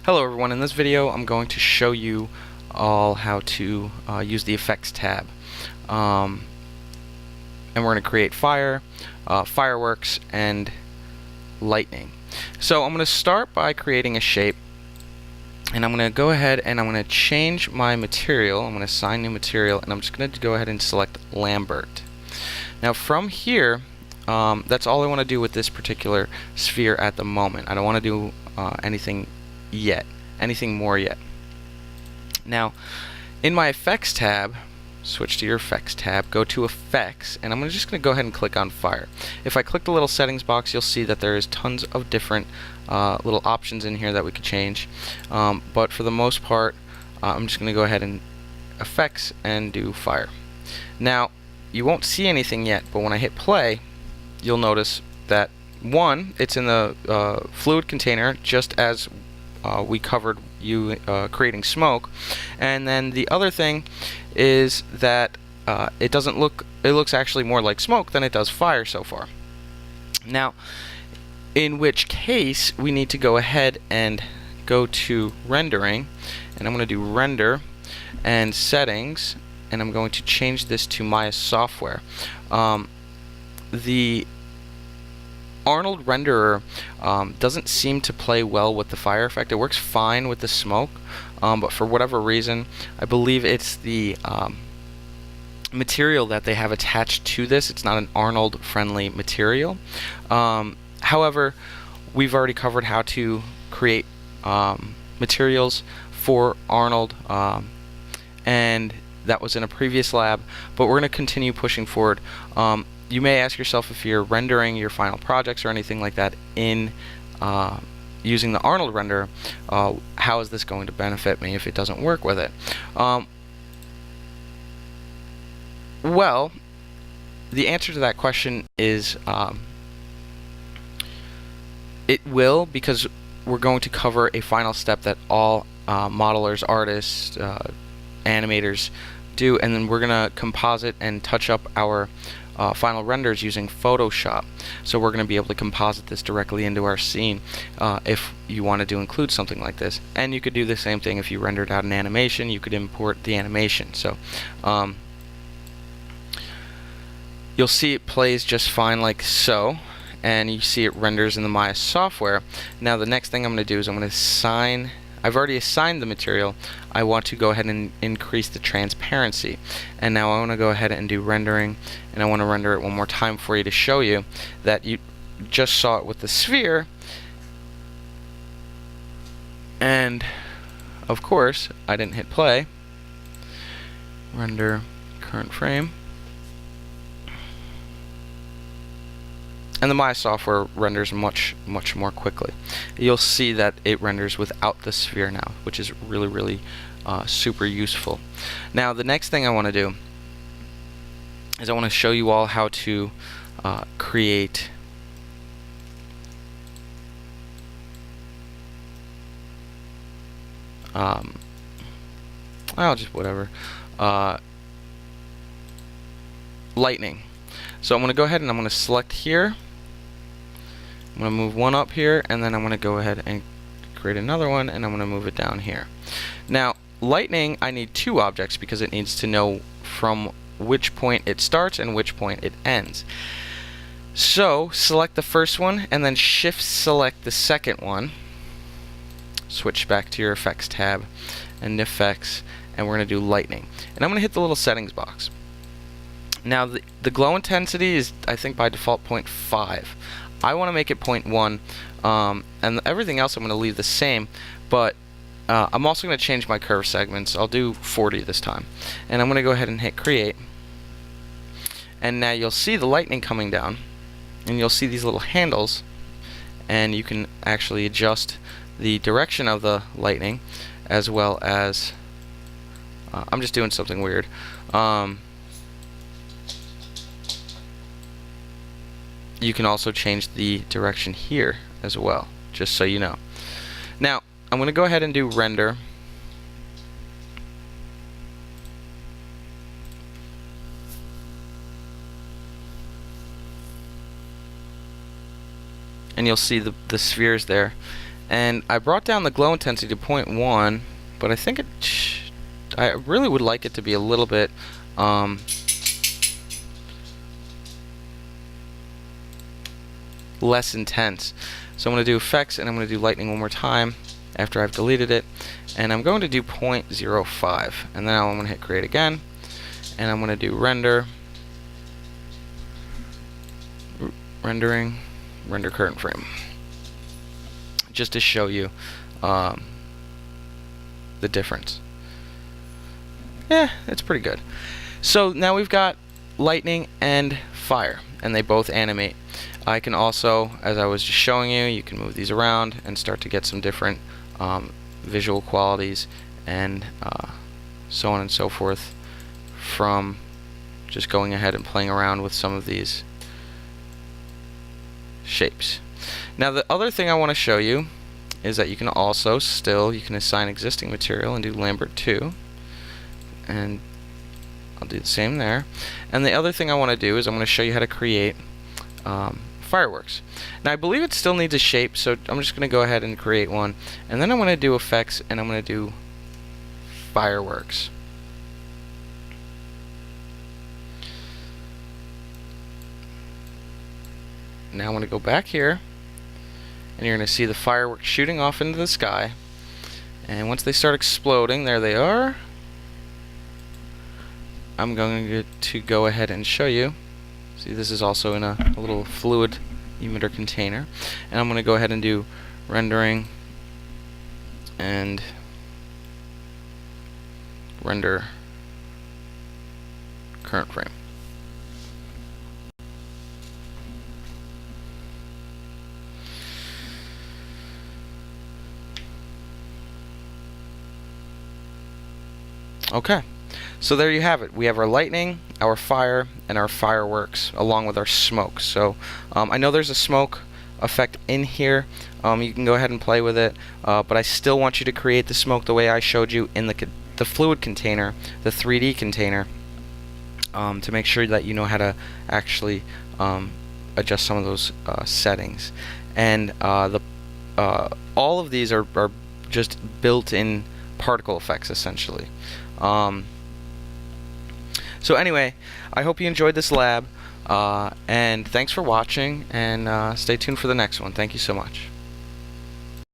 Hello everyone, in this video I'm going to show you all how to use the effects tab. And we're going to create fire, fireworks, and lightning. So I'm going to start by creating a shape, and I'm going to go ahead and I'm going to change my material. I'm going to assign new material, and I'm just going to go ahead and select Lambert. Now from here, that's all I want to do with this particular sphere at the moment. I don't want to do anything more yet. Now, in my effects tab, switch to your effects tab, go to effects, and I'm just going to go ahead and click on fire. If I click the little settings box, you'll see that there is tons of different little options in here that we could change. But for the most part, I'm just going to go ahead and effects and do fire. Now, you won't see anything yet, but when I hit play, you'll notice that one, it's in the fluid container, just as we covered creating smoke, and then the other thing is that it looks actually more like smoke than it does fire so far. Now, in which case we need to go ahead and go to rendering, and I'm going to do render and settings, and I'm going to change this to Maya software. The Arnold renderer doesn't seem to play well with the fire effect. It works fine with the smoke, but for whatever reason, I believe it's the material that they have attached to this. It's not an Arnold friendly material. However, we've already covered how to create materials for Arnold, and that was in a previous lab, but we're going to continue pushing forward. You may ask yourself, if you're rendering your final projects or anything like that in using the Arnold renderer, how is this going to benefit me if it doesn't work with it? Well, the answer to that question is it will, because we're going to cover a final step that all modelers, artists, animators do, and then we're going to composite and touch up our final renders using Photoshop. So we're going to be able to composite this directly into our scene if you wanted to include something like this. And you could do the same thing if you rendered out an animation. You could import the animation. So you'll see it plays just fine like so, and you see it renders in the Maya software. Now the next thing I'm going to do is I'm going to assign, I've already assigned the material. I want to go ahead and increase the transparency. And now I want to go ahead and do rendering, and I want to render it one more time for you to show you that you just saw it with the sphere. And of course, I didn't hit play. Render current frame. And the Maya software renders much more quickly. You'll see that it renders without the sphere now, which is really super useful. Now the next thing I want to do is I want to show you all how to create lightning. So I'm going to go ahead and I'm going to select here. I'm going to move one up here, and then I'm going to go ahead and create another one, and I'm going to move it down here. Now, lightning, I need two objects because it needs to know from which point it starts and which point it ends. So, select the first one, and then shift select the second one. Switch back to your effects tab, and effects, and we're going to do lightning. And I'm going to hit the little settings box. Now, the glow intensity is, I think, by default 0.5. I want to make it 0.1, and everything else I'm going to leave the same, but I'm also going to change my curve segments. I'll do 40 this time. And I'm going to go ahead and hit create. And now you'll see the lightning coming down, and you'll see these little handles, and you can actually adjust the direction of the lightning, as well as, I'm just doing something weird. You can also change the direction here as well, just so you know. Now, I'm going to go ahead and do render. And you'll see the spheres there. And I brought down the glow intensity to 0.1, but I think I really would like it to be a little bit less intense. So I'm going to do effects, and I'm going to do lightning one more time after I've deleted it, and I'm going to do 0.05, and then I'm going to hit create again, and I'm going to do render, render current frame, just to show you the difference. Yeah, it's pretty good. So now we've got lightning and fire, and they both animate. I can also, as I was just showing you, you can move these around and start to get some different visual qualities and so on and so forth from just going ahead and playing around with some of these shapes. Now the other thing I want to show you is that you can also you can assign existing material and do Lambert 2, and I'll do the same there. And the other thing I want to do is I'm going to show you how to create fireworks. Now I believe it still needs a shape, so I'm just going to go ahead and create one, and then I'm going to do effects, and I'm going to do fireworks. Now I'm going to go back here, and you're going to see the fireworks shooting off into the sky, and once they start exploding, there they are. I'm going to go ahead and show you. See, this is also in a little fluid emitter container, and I'm going to go ahead and do rendering and render current frame. Okay, so there you have it. We have our lightning, our fire, and our fireworks, along with our smoke. So I know there's a smoke effect in here. You can go ahead and play with it, but I still want you to create the smoke the way I showed you in the fluid container, the 3D container, to make sure that you know how to actually adjust some of those settings. And all of these are just built-in particle effects, essentially. So anyway, I hope you enjoyed this lab, and thanks for watching, and stay tuned for the next one. Thank you so much.